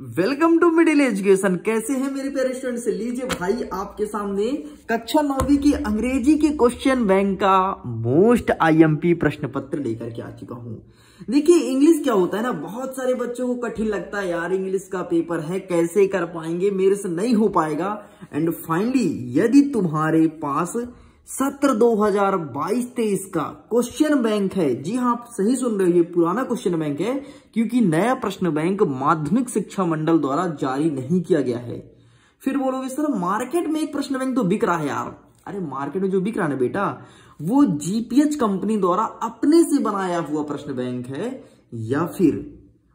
Welcome to middle education. कैसे हैं मेरे प्यारे स्टूडेंट्स? लीजिए भाई, आपके सामने कक्षा 9वीं की अंग्रेजी के क्वेश्चन बैंक का मोस्ट आईएमपी प्रश्न पत्र लेकर के आ चुका हूं। देखिए, इंग्लिश क्या होता है ना, बहुत सारे बच्चों को कठिन लगता है, यार इंग्लिश का पेपर है, कैसे कर पाएंगे, मेरे से नहीं हो पाएगा। एंड फाइनली यदि तुम्हारे पास सत्र 2022-23 का क्वेश्चन बैंक है, जी हाँ आप सही सुन रहे हो, ये पुराना क्वेश्चन बैंक है, क्योंकि नया प्रश्न बैंक माध्यमिक शिक्षा मंडल द्वारा जारी नहीं किया गया है। फिर बोलोगे सर मार्केट में एक प्रश्न बैंक तो बिक रहा है यार। अरे मार्केट में जो बिक रहा है ना बेटा, वो जीपीएच कंपनी द्वारा अपने से बनाया हुआ प्रश्न बैंक है, या फिर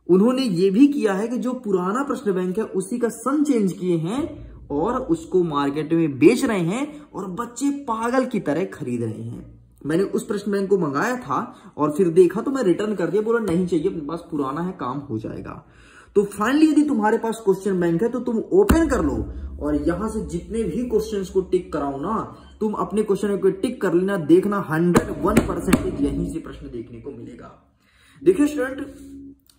उन्होंने ये भी किया है कि जो पुराना प्रश्न बैंक है उसी का सन चेंज किए हैं और उसको मार्केट में बेच रहे हैं और बच्चे पागल की तरह खरीद रहे हैं। मैंने उस प्रश्न बैंक को मंगाया था और फिर देखा तो मैं रिटर्न कर दिया, बोला नहीं चाहिए, अपने पास पुराना है, काम हो जाएगा। तो फाइनली यदि तुम्हारे पास क्वेश्चन बैंक है तो तुम ओपन कर लो और यहां से जितने भी क्वेश्चंस को टिक कराओ ना, तुम अपने क्वेश्चन को टिक कर लेना, देखना 101% यहीं से प्रश्न देखने को मिलेगा। देखिए स्टूडेंट,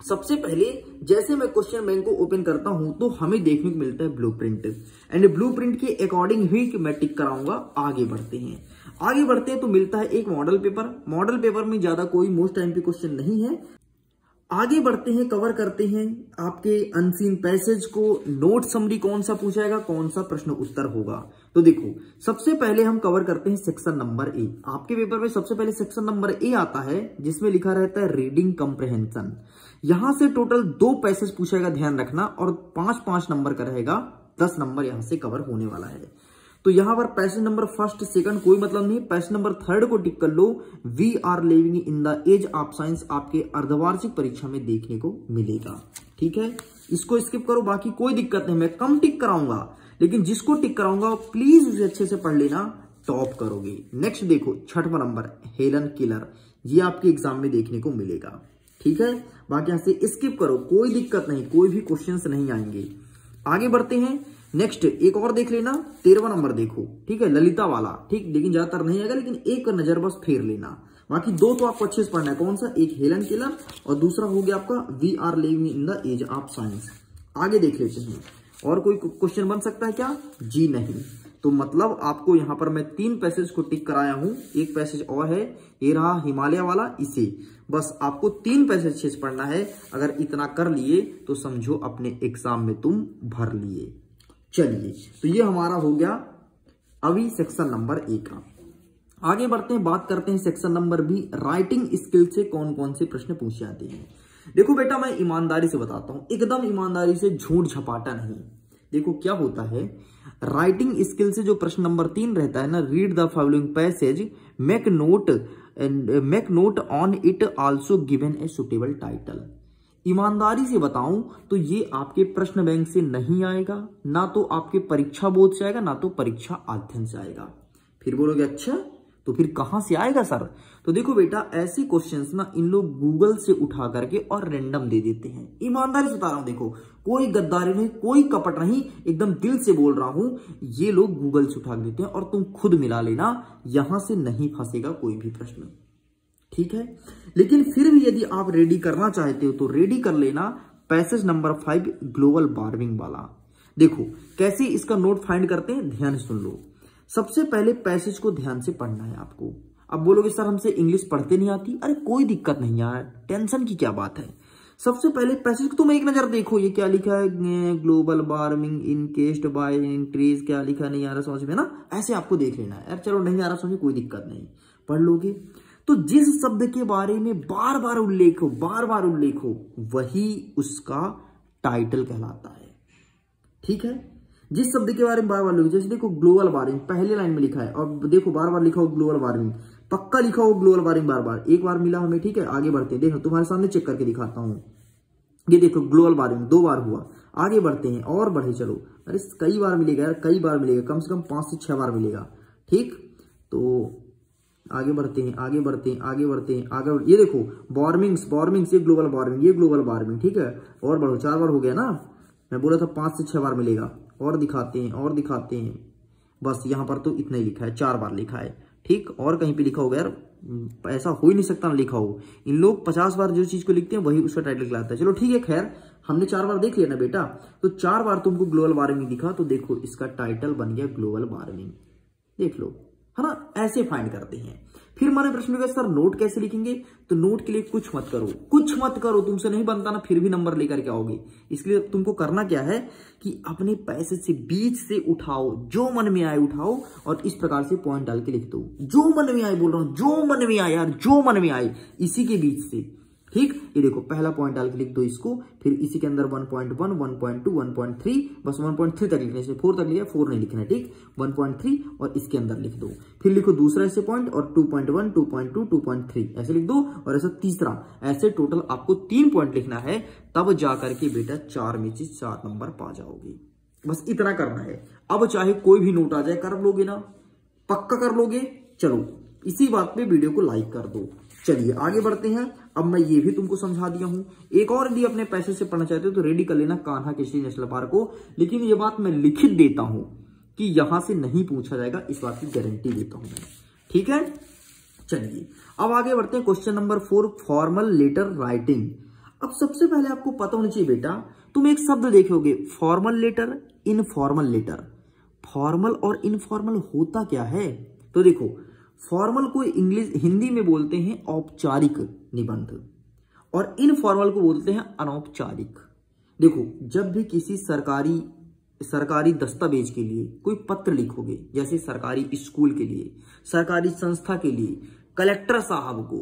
सबसे पहले जैसे मैं क्वेश्चन बैंक को ओपन करता हूं तो हमें देखने को मिलता है ब्लूप्रिंट, एंड ब्लूप्रिंट के अकॉर्डिंग ही मैं टिक कराऊंगा। आगे बढ़ते हैं तो मिलता है एक मॉडल पेपर। मॉडल पेपर में ज्यादा कोई मोस्ट टाइम पे क्वेश्चन नहीं है। आगे बढ़ते हैं, कवर करते हैं आपके अनसीन पैसेज को, नोट समरी कौन सा पूछाएगा, कौन सा प्रश्न उत्तर होगा। तो देखो, सबसे पहले हम कवर करते हैं सेक्शन नंबर ए। आपके पेपर में सबसे पहले सेक्शन नंबर ए आता है, जिसमें लिखा रहता है रीडिंग कंप्रहेंशन। यहां से टोटल 2 पैसेज पूछेगा, ध्यान रखना, और 5-5 नंबर का रहेगा, 10 नंबर यहां से कवर होने वाला है। तो यहां पर पैसेज नंबर फर्स्ट सेकंड कोई मतलब नहीं, पैसेज नंबर थर्ड को टिक कर लो। We are living in the age of science आपके अर्धवार्षिक परीक्षा में देखने को मिलेगा। ठीक है, इसको स्किप करो, बाकी कोई दिक्कत नहीं, मैं कम टिक कराऊंगा, लेकिन जिसको टिक कराऊंगा प्लीज उसे अच्छे से पढ़ लेना, टॉप करोगे। नेक्स्ट देखो, 6वां नंबर हेलन किलर, ये आपके एग्जाम में देखने को मिलेगा। ठीक है, बाकी यहां से स्किप करो, कोई दिक्कत नहीं, कोई भी क्वेश्चंस नहीं आएंगे। आगे बढ़ते हैं, नेक्स्ट एक और देख लेना, 13वां नंबर देखो। ठीक है, ललिता वाला, ठीक, लेकिन ज्यादातर नहीं आएगा, लेकिन एक नजर बस फेर लेना। बाकी 2 तो आपको अच्छे से पढ़ना है। कौन सा? एक हेलन किलर और दूसरा हो गया आपका we are living in the age of science. आगे देख लेते हैं, और कोई क्वेश्चन बन सकता है क्या? जी नहीं। तो मतलब आपको यहां पर मैं 3 पैसेज को टिक कराया हूं, एक पैसेज और है, ये रहा हिमालय वाला, इसे बस आपको 3 पैसेज अच्छे से पढ़ना है। अगर इतना कर लिए तो समझो अपने एग्जाम में तुम भर लिए। चलिए, तो ये हमारा हो गया अभी सेक्शन नंबर ए का। आगे बढ़ते हैं, बात करते हैं section number B, writing skill से कौन कौन से प्रश्न पूछे जाते हैं। देखो बेटा, मैं ईमानदारी से बताता हूं, एकदम ईमानदारी से, झूठ झपाटा नहीं। देखो क्या होता है, राइटिंग स्किल से जो प्रश्न नंबर 3 रहता है ना, read the following passage, make note on it, also given a suitable title. ईमानदारी से बताऊं तो ये आपके प्रश्न बैंक से नहीं आएगा, ना तो आपके परीक्षा बोर्ड से आएगा, ना तो परीक्षा अध्ययन से आएगा। फिर बोलोगे अच्छा तो फिर कहां से आएगा सर? तो देखो बेटा, ऐसे क्वेश्चंस ना इन लोग गूगल से उठा करके और रैंडम दे देते हैं। ईमानदारी से बता रहा हूं, देखो कोई गद्दारी नहीं, कोई कपट नहीं, एकदम दिल से बोल रहा हूं, ये लोग गूगल से उठा देते हैं और तुम खुद मिला लेना, यहां से नहीं फंसेगा कोई भी प्रश्न। ठीक है, लेकिन फिर भी यदि आप रेडी करना चाहते हो तो रेडी कर लेना पैसेज नंबर 5 ग्लोबल वार्मिंग वाला। देखो कैसे इसका नोट फाइंड करते हैं, ध्यान सुन लो। सबसे पहले पैसेज को ध्यान से पढ़ना है आपको। अब बोलोगे सर हमसे इंग्लिश पढ़ते नहीं आती, अरे कोई दिक्कत नहीं यार, टेंशन की क्या बात है। सबसे पहले पैसेज को तुम एक नजर देखो, ये क्या लिखा है, global warming encased by increase, क्या लिखा नहीं आ रहा समझ में ना, ऐसे आपको देख लेना है। यार चलो नहीं आ रहा समझ, कोई दिक्कत नहीं, पढ़ लोगे। तो जिस शब्द के बारे में बार बार उल्लेख हो वही उसका टाइटल कहलाता है। ठीक है, जिस शब्द के बारे में बार बार लिखो, जैसे देखो ग्लोबल वार्मिंग पहले लाइन में लिखा है, और देखो बार बार लिखा हो ग्लोबल वार्मिंग, पक्का लिखा हो ग्लोबल वार्मिंग बार बार, एक बार मिला हमें। ठीक है, आगे बढ़ते हैं, देखो तुम्हारे सामने चेक करके दिखाता हूं, ये देखो ग्लोबल वार्मिंग 2 बार हुआ। आगे बढ़ते हैं और बढ़े चलो, अरे कई बार मिलेगा यार, कई बार मिलेगा, कम से कम 5 से 6 बार मिलेगा। ठीक, तो आगे बढ़ते हैं, ये देखो वार्मिंग्स, ये ग्लोबल वार्मिंग, ठीक है, और बढ़ो, 4 बार हो गया ना, मैं बोला था 5 से 6 बार मिलेगा। और दिखाते हैं, बस यहां पर तो इतना ही लिखा है, 4 बार लिखा है। ठीक, और कहीं पे लिखा होगा यार, ऐसा हो ही नहीं सकता ना लिखा हो। इन लोग 50 बार जो चीज को लिखते हैं वही उसका टाइटल कहलाता है। चलो ठीक है, खैर हमने 4 बार देख लिया ना बेटा, तो 4 बार तुमको ग्लोबल वार्मिंग दिखा, तो देखो इसका टाइटल बन गया ग्लोबल वार्मिंग, देख लो, है ना। ऐसे फाइंड करते हैं। फिर हमारे प्रश्न में सर नोट कैसे लिखेंगे, तो नोट के लिए कुछ मत करो, तुमसे नहीं बनता ना, फिर भी नंबर लेकर के आओगे। इसलिए तुमको करना क्या है कि अपने पैसे से बीच से उठाओ, जो मन में आए उठाओ और इस प्रकार से पॉइंट डाल के लिख दो। जो मन में आए, बोल रहा हूं, जो मन में आए यार, जो मन में आए इसी के बीच से, ठीक। ये देखो पहला पॉइंट डाल के लिख दो इसको, फिर इसी के अंदर 1.1, 1.2, 1.3, बस 1.3 तक लिखने से 4 तक लिया, 4 नहीं लिखना है, ठीक। 1.3 और इसके अंदर लिख दो, फिर लिखो दूसरा ऐसे पॉइंट और 2.1, 2.2, 2.3 ऐसे लिख दो, और ऐसा तीसरा, ऐसे टोटल आपको 3 पॉइंट लिखना है, तब जाकर के बेटा 4 में से 4 नंबर पा जाओगे। बस इतना करना है। अब चाहे कोई भी नोट आ जाए, कर लोगे ना, पक्का कर लोगे। चलो इसी बात पे वीडियो को लाइक कर दो। चलिए आगे बढ़ते हैं। अब मैं ये भी तुमको समझा दिया हूं। एक और यदि अपने पैसे से पढ़ना चाहते हो तो रेडी कर लेना कान्हा किशोरी नेशनल पार्क को, लेकिन ये बात मैं लिखित देता हूं कि यहां से नहीं पूछा जाएगा, इस बात की गारंटी देता हूं मैं, ठीक है। चलिए अब आगे बढ़ते हैं। Question number 4, formal letter writing. अब सबसे पहले आपको पता होना चाहिए बेटा, तुम एक शब्द देखोगे formal letter, informal letter. Formal और इनफॉर्मल होता क्या है, तो देखो फॉर्मल को हिंदी में बोलते हैं औपचारिक निबंध और इनफॉर्मल को बोलते हैं अनौपचारिक। देखो जब भी किसी सरकारी दस्तावेज के लिए कोई पत्र लिखोगे, जैसे सरकारी स्कूल के लिए, सरकारी संस्था के लिए, कलेक्टर साहब को,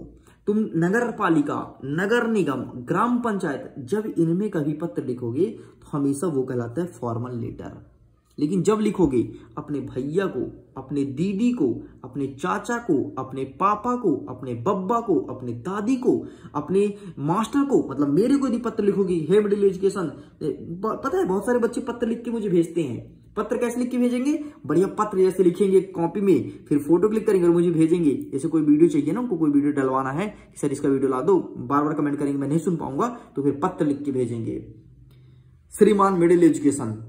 तुम नगर पालिका, नगर निगम, ग्राम पंचायत, जब इनमें कभी पत्र लिखोगे तो हमेशा वो कहलाता है फॉर्मल लेटर। लेकिन जब लिखोगे अपने भैया को, अपने दीदी को, अपने चाचा को, अपने पापा को, अपने बब्बा को, अपने दादी को, अपने मास्टर को, मतलब मेरे को यदि पत्र लिखोगी, हे मिडिल एजुकेशन, पता है बहुत सारे बच्चे पत्र लिख के मुझे भेजते हैं। पत्र कैसे लिख के भेजेंगे, बढ़िया पत्र जैसे लिखेंगे कॉपी में, फिर फोटो क्लिक करेंगे और मुझे भेजेंगे। जैसे कोई वीडियो चाहिए ना, उनको कोई वीडियो डलवाना है, सर इसका वीडियो ला दो, बार बार कमेंट करेंगे, मैं नहीं सुन पाऊंगा, तो फिर पत्र लिख के भेजेंगे, श्रीमान मिडिल एजुकेशन,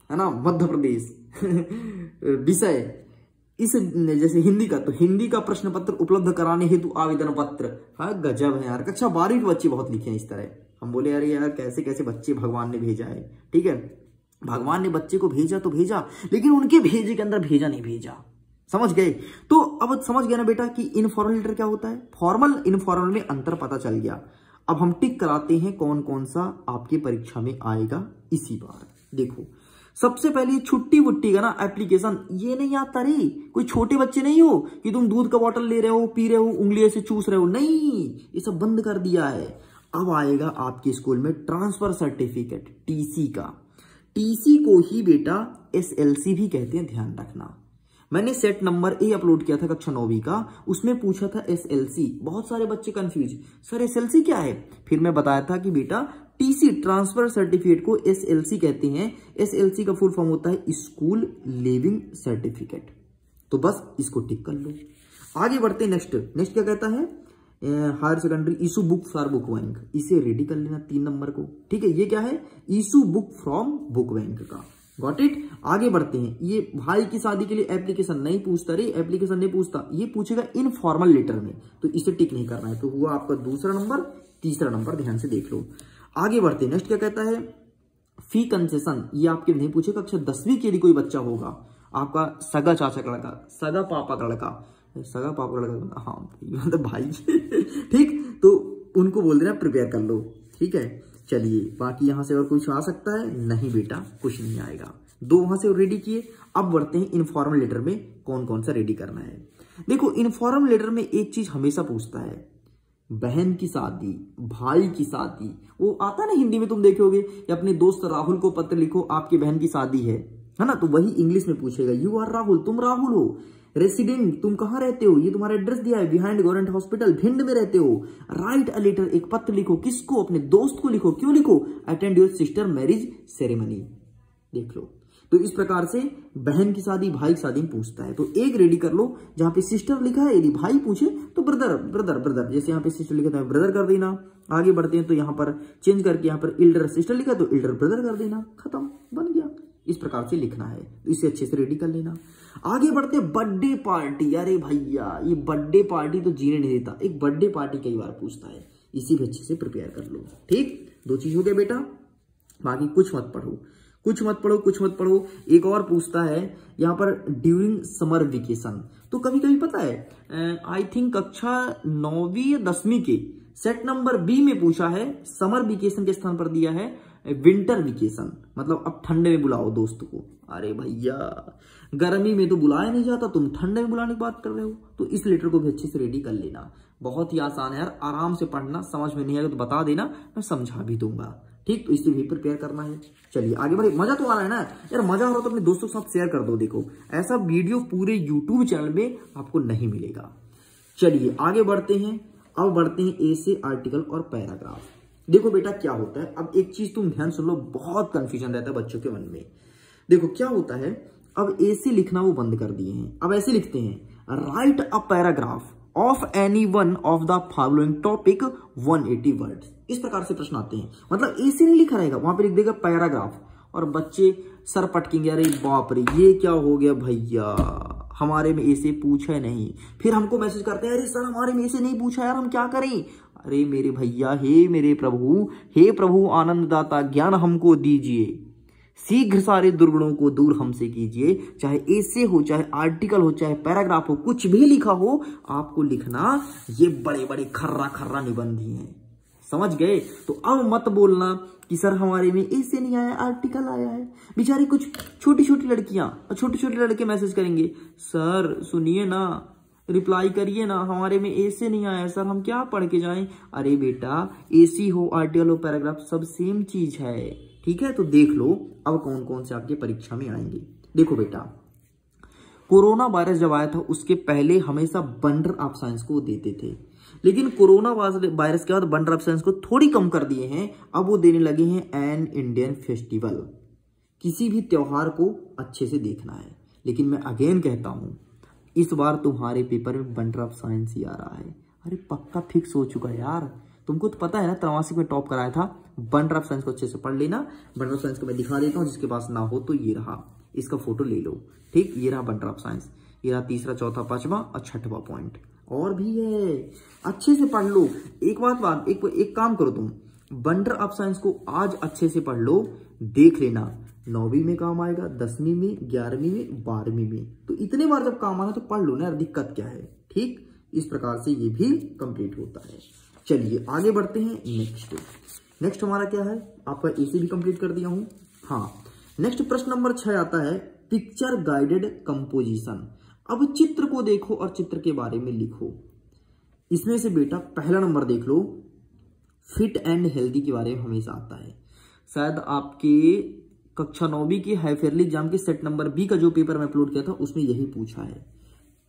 है ना, मध्य प्रदेश विषय, इस जैसे हिंदी का, तो हिंदी का प्रश्न पत्र उपलब्ध कराने हेतु आवेदन पत्र। हाँ गजब है यार, कक्षा 12वीं के बच्चे बहुत लिखे हैं इस तरह। हम बोले अरे यार कैसे कैसे बच्चे भगवान ने भेजा है, ठीक है। भगवान ने बच्चे को भेजा तो भेजा, लेकिन उनके भेजे के अंदर भेजा नहीं भेजा, समझ गए। तो अब समझ गया ना बेटा कि इनफॉर्मल लेटर क्या होता है, फॉर्मल इनफॉर्मल में अंतर पता चल गया। अब हम टिक कराते हैं कौन कौन सा आपकी परीक्षा में आएगा इसी बार। देखो सबसे पहले छुट्टी वुट्टी का ना एप्लीकेशन, ये नहीं आता रे, कोई छोटे बच्चे नहीं हो कि तुम दूध का बोतल ले रहे हो, पी रहे हो, उंगली से चूस रहे हो, नहीं, ये सब बंद कर दिया है। अब आएगा आपके स्कूल में ट्रांसफर सर्टिफिकेट, टीसी का। टीसी को ही बेटा एसएलसी भी कहते हैं, ध्यान रखना। मैंने सेट नंबर ए अपलोड किया था कक्षा 9वीं का, उसमें पूछा था एसएलसी। बहुत सारे बच्चे कंफ्यूज, सर एसएलसी क्या है, फिर मैं बताया था कि बेटा टीसी ट्रांसफर सर्टिफिकेट को एसएलसी कहते हैं। एसएलसी का फुल फॉर्म होता है स्कूल लिविंग सर्टिफिकेट। तो बस इसको टिक कर लो। आगे बढ़ते हैं नेक्स्ट क्या कहता है, higher secondary issue book for book bank, इसे रेडी कर लेना 3 नंबर को, ठीक है। ये क्या है, issue book from book bank का, गॉट इट। आगे बढ़ते हैं। ये भाई की शादी के लिए एप्लीकेशन नहीं पूछता रे, एप्लीकेशन नहीं पूछता, ये पूछेगा इनफॉर्मल लेटर में, तो इसे टिक नहीं करना है। तो हुआ आपका दूसरा नंबर, तीसरा नंबर ध्यान से देख लो। आगे बढ़ते हैं। नेक्स्ट क्या कहता है, फी कंसेशन, ये आपके नहीं पूछेगा। कक्षा 10वीं के लिए कोई बच्चा होगा, आपका सगा चाचा का लड़का, सगा पापा का लड़का, हाँ मतलब भाई ठीक, तो उनको बोल देना प्रिपेयर कर लो, ठीक है। चलिए बाकी यहां से और कुछ आ सकता है, नहीं बेटा कुछ नहीं आएगा। 2 वहां से रेडी किए। अब बढ़ते हैं इनफॉर्मल लेटर में कौन कौन सा रेडी करना है। देखो इनफॉर्मल लेटर में एक चीज हमेशा पूछता है, बहन की शादी, भाई की शादी, वो आता ना हिंदी में तुम देखोगे, या अपने दोस्त राहुल को पत्र लिखो आपकी बहन की शादी है ना, तो वही इंग्लिश में पूछेगा, यू आर राहुल, तुम राहुल हो, रेसिडेंट तुम कहां रहते हो, ये तुम्हारा एड्रेस दिया है, बिहाइंड गवर्नमेंट हॉस्पिटल भिंड में रहते हो, राइट अ लेटर, एक पत्र लिखो, किसको, अपने दोस्त को लिखो, क्यों लिखो, attend your sister marriage ceremony, देख लो। तो इस प्रकार से बहन की शादी, भाई की शादी में पूछता है, तो एक रेडी कर लो जहां पे सिस्टर लिखा है, यदि भाई पूछे तो ब्रदर ब्रदर ब्रदर, जैसे यहाँ पे सिस्टर लिखा था ब्रदर कर देना। आगे बढ़ते हैं तो यहाँ पर चेंज करके यहाँ पर इल्डर सिस्टर लिखा तो इल्डर ब्रदर कर देना, खत्म, बन गया। इस प्रकार से लिखना है, तो इसे अच्छे से रेडी कर लेना। आगे बढ़ते बर्थडे पार्टी, अरे भैया ये बर्थडे पार्टी तो जीने नहीं देता, एक बर्थडे पार्टी कई बार पूछता है, इसी भी अच्छे से प्रिपेयर कर लो, ठीक। 2 चीज हो गया बेटा। बाकी कुछ मत पढ़ो, कुछ मत पढ़ो, कुछ मत पढ़ो। एक और पूछता है यहाँ पर ड्यूरिंग समर वेकेशन, तो कभी कभी पता है आई थिंक कक्षा 9वीं या 10वीं के सेट नंबर बी में पूछा है, समर वेकेशन के स्थान पर दिया है विंटर वेकेशन, मतलब अब ठंडे में बुलाओ दोस्त को। अरे भैया गर्मी में तो बुलाया नहीं जाता, तुम ठंडे में बुलाने की बात कर रहे हो। तो इस लेटर को भी अच्छे से रेडी कर लेना, बहुत ही आसान है यार, आराम से पढ़ना, समझ में नहीं आएगा तो बता देना, मैं समझा भी दूंगा। ठीक, तो इससे भी प्रिपेयर करना है। चलिए आगे बढ़े। मजा तो आ रहा है ना यार, मजा आ रहा हो तो अपने दोस्तों के साथ शेयर कर दो। देखो ऐसा वीडियो पूरे यूट्यूब चैनल में आपको नहीं मिलेगा। चलिए आगे बढ़ते हैं। अब बढ़ते हैं ए से आर्टिकल और पैराग्राफ। देखो बेटा क्या होता है, अब एक चीज तुम ध्यान सुन लो, बहुत कंफ्यूजन रहता है बच्चों के मन में। देखो क्या होता है, अब ए से लिखना वो बंद कर दिए हैं, अब ऐसे लिखते हैं right a paragraph of any one of the following topic 180 words. इस प्रकार से प्रश्न आते हैं, मतलब ए से नहीं लिखा रहेगा, वहां पे लिख देगा पैराग्राफ, और बच्चे सर पटकेंगे, अरे बाप रे ये क्या हो गया भैया, हमारे में ऐसे पूछा नहीं। फिर हमको मैसेज करते हैं, अरे सर हमारे में ऐसे नहीं पूछा यार, हम क्या करें। अरे मेरे भैया, हे मेरे प्रभु, हे प्रभु आनंददाता, ज्ञान हमको दीजिए, शीघ्र सारे दुर्गुणों को दूर हमसे कीजिए। चाहे ऐसे हो, चाहे आर्टिकल हो, चाहे पैराग्राफ हो, कुछ भी लिखा हो, आपको लिखना ये बड़े बड़े खर्रा खर्रा निबंध ही हैं, समझ गए। तो अब मत बोलना कि सर हमारे में ऐसे नहीं आया, आर्टिकल आया है। बेचारी कुछ छोटी छोटी लड़कियां और छोटे छोटे लड़के मैसेज करेंगे, सर सुनिए ना, रिप्लाई करिए ना, हमारे में ऐसे नहीं आया सर, हम क्या पढ़ के जाएं। अरे बेटा एसी हो, आर्टिकल हो, पैराग्राफ, सब सेम चीज है, ठीक है। तो देख लो अब कौन कौन से आपके परीक्षा में आएंगे। देखो बेटा कोरोना वायरस जब आया था उसके पहले हमेशा बंडर ऑफ साइंस को देते थे, लेकिन कोरोना वायरस के बाद बंडर ऑफ साइंस को थोड़ी कम कर दिए हैं। अब वो देने लगे हैं एन इंडियन फेस्टिवल, किसी भी त्योहार को अच्छे से देखना है। लेकिन मैं अगेन कहता हूं इस बार तुम्हारे पेपर में बंडर ऑफ साइंस ही आ रहा है। अरे पक्का फिक्स हो चुका है यार, तुमको तो पता है ना, 83 में टॉप कराया था। बंडर ऑफ साइंस को अच्छे से पढ़ लेना। बंडर ऑफ साइंस को मैं दिखा देता हूँ, जिसके पास ना हो तो ये रहा, इसका फोटो ले लो, ठीक। ये रहा बंडर ऑफ साइंस, ये रहा तीसरा, चौथा, पांचवा और छठवां पॉइंट। और भी है, अच्छे से पढ़ लो। एक काम करो, तुम बंडर ऑफ साइंस को आज अच्छे से पढ़ लो, देख लेना 9वीं में काम आएगा, 10वीं में, 11वीं में, 12वीं में। तो इतने बार जब काम आना तो पढ़ लो ना यार, दिक्कत क्या है, ठीक। इस प्रकार से ये भी कंप्लीट होता है। चलिए आगे बढ़ते हैं। नेक्स्ट हमारा क्या है, आपका इसे भी कंप्लीट कर दिया हूं। हाँ, नेक्स्ट प्रश्न नंबर 6 आता है पिक्चर गाइडेड कंपोजिशन। अब चित्र को देखो और चित्र के बारे में लिखो। इसमें से बेटा पहला नंबर देख लो, फिट एंड हेल्दी के बारे में हमेशा आता है। शायद आपके कक्षा 9वीं के हाफ ईयरली एग्जाम के सेट नंबर बी का जो पेपर मैं अपलोड किया था उसमें यही पूछा है,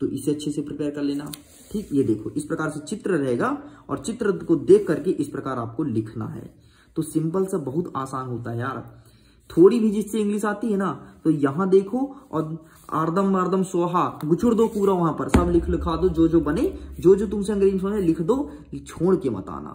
तो इसे अच्छे से प्रिपेयर कर लेना, ठीक। ये देखो इस प्रकार से चित्र रहेगा और चित्र को देख करके इस प्रकार आपको लिखना है। तो सिंपल सा बहुत आसान होता है यार। थोड़ी भी जिससे इंग्लिश आती है ना, तो यहां देखो और आर्दम वार्दम सोहा गुचुड़ दो पूरा, वहां पर सब लिखा दो, जो जो बने, जो जो तुमसे अंग्रेजी सुने लिख दो, छोड़ के मत आना,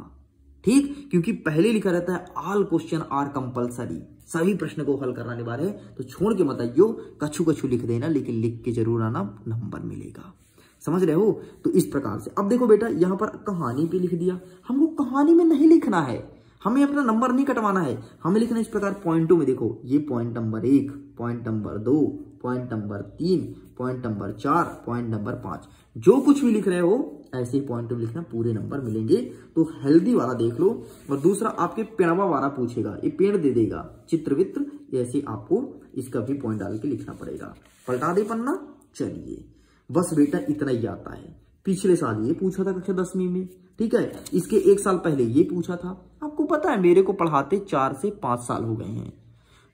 ठीक। क्योंकि पहले लिखा रहता है ऑल क्वेश्चन आर कंपलसरी, सभी प्रश्न को हल करना अनिवार्य है। तो छोड़ के मत आइयो, कछु कछु लिख देना, लेकिन लिख के जरूर आना, नंबर मिलेगा, समझ रहे हो। तो इस प्रकार से अब देखो बेटा यहाँ पर कहानी पे लिख दिया, हमको कहानी में नहीं लिखना है, हमें अपना नंबर नहीं कटवाना है, हमें लिखना इस प्रकार पॉइंटों में। देखो ये point number 1, point number 2, point number 3, point number 4, point number 5, जो कुछ भी लिख रहे हो ऐसे ही पॉइंट में लिखना, पूरे नंबर मिलेंगे। तो हेल्दी वाला देख लो। और दूसरा आपके पेड़वा वाला पूछेगा, ये पेड़ दे देगा, चित्र वित्र, ऐसे आपको इसका भी पॉइंट डाल के लिखना पड़ेगा। पलटा दे पन्ना। चलिए बस बेटा इतना ही आता है। पिछले साल ये पूछा था कक्षा 10वीं में, ठीक है। इसके 1 साल पहले ये पूछा था। आपको पता है मेरे को पढ़ाते 4 से 5 साल हो गए हैं,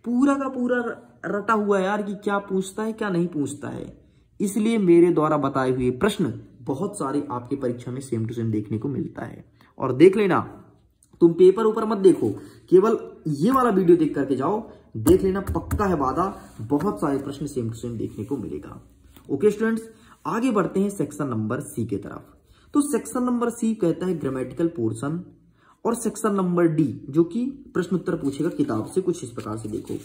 पूरा का पूरा रटा हुआ है यार कि क्या पूछता है क्या नहीं पूछता है। इसलिए मेरे द्वारा बताए हुए प्रश्न बहुत सारे आपके परीक्षा में सेम टू सेम देखने को मिलता है। और देख लेना, तुम पेपर ऊपर मत देखो, केवल ये वाला वीडियो देख करके जाओ, देख लेना, पक्का है वादा, बहुत सारे प्रश्न सेम टू सेम देखने को मिलेगा। ओके स्टूडेंट्स, आगे बढ़ते हैं सेक्शन नंबर सी के तरफ। तो सेक्शन नंबर सी कहता है ग्रामेटिकल पोर्शन, और सेक्शन नंबर डी जो कि प्रश्न उत्तर पूछेगा किताब से, कुछ इस प्रकार से देखो।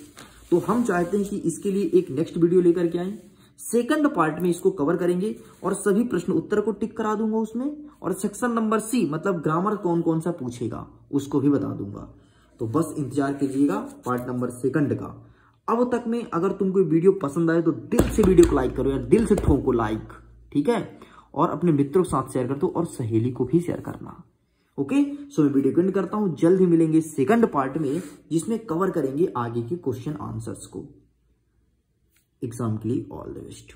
तो हम चाहते हैं कि इसके लिए एक नेक्स्ट वीडियो लेकर के आए, सेकंड पार्ट में इसको कवर करेंगे और सभी प्रश्न उत्तर को टिक करा दूंगा उसमें। और सेक्शन नंबर सी मतलब ग्रामर कौन कौन सा पूछेगा उसको भी बता दूंगा। तो बस इंतजार कीजिएगा पार्ट नंबर 2 का। अब तक में अगर तुमको वीडियो पसंद आए तो दिल से वीडियो को लाइक करो यार, दिल से ठोको लाइक, ठीक है, और अपने मित्रों के साथ शेयर कर दो और सहेली को भी शेयर करना। ओके, सो मैं वीडियो को एंड करता हूं, जल्द ही मिलेंगे 2nd पार्ट में जिसमें कवर करेंगे आगे के क्वेश्चन आंसर्स को। एग्जाम के लिए ऑल द बेस्ट।